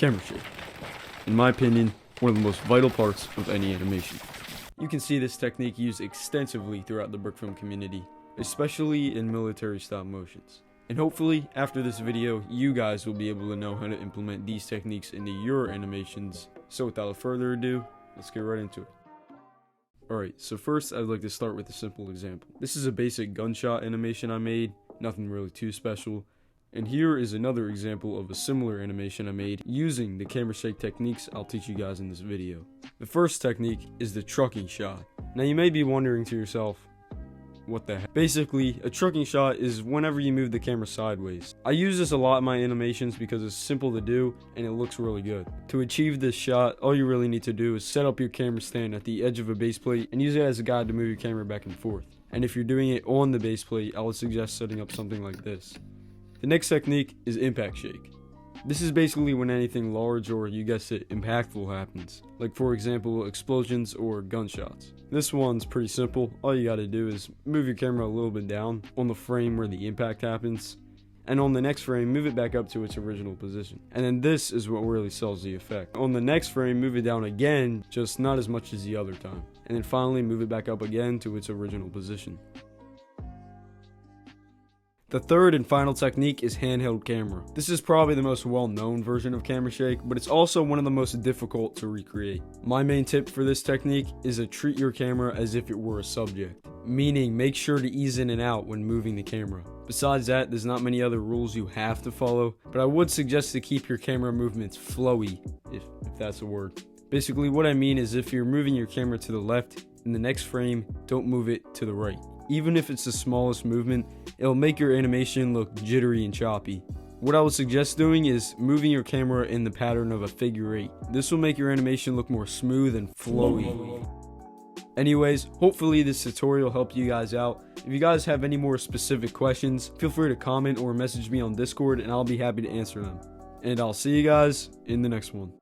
camera shake. In my opinion, one of the most vital parts of any animation. You can see this technique used extensively throughout the brick film community, especially in military stop motions. And hopefully, after this video, you guys will be able to know how to implement these techniques into your animations. So without further ado, let's get right into it. Alright, so first I'd like to start with a simple example. This is a basic gunshot animation I made, nothing really too special. And here is another example of a similar animation I made using the camera shake techniques I'll teach you guys in this video. The first technique is the trucking shot. Now you may be wondering to yourself, what the heck? Basically, a trucking shot is whenever you move the camera sideways. I use this a lot in my animations because it's simple to do and it looks really good. To achieve this shot, all you really need to do is set up your camera stand at the edge of a base plate and use it as a guide to move your camera back and forth. And if you're doing it on the base plate, I would suggest setting up something like this. The next technique is impact shake. This is basically when anything large or, you guessed it, impactful happens. Like for example, explosions or gunshots. This one's pretty simple. All you gotta do is move your camera a little bit down on the frame where the impact happens. And on the next frame, move it back up to its original position. And then this is what really sells the effect. On the next frame, move it down again, just not as much as the other time. And then finally, move it back up again to its original position. The third and final technique is handheld camera. This is probably the most well-known version of camera shake, but it's also one of the most difficult to recreate. My main tip for this technique is to treat your camera as if it were a subject, meaning make sure to ease in and out when moving the camera. Besides that, there's not many other rules you have to follow, but I would suggest to keep your camera movements flowy, if that's a word. Basically what I mean is if you're moving your camera to the left, in the next frame, don't move it to the right. Even if it's the smallest movement, it'll make your animation look jittery and choppy. What I would suggest doing is moving your camera in the pattern of a figure 8. This will make your animation look more smooth and flowy. Anyways, hopefully this tutorial helped you guys out. If you guys have any more specific questions, feel free to comment or message me on Discord and I'll be happy to answer them. And I'll see you guys in the next one.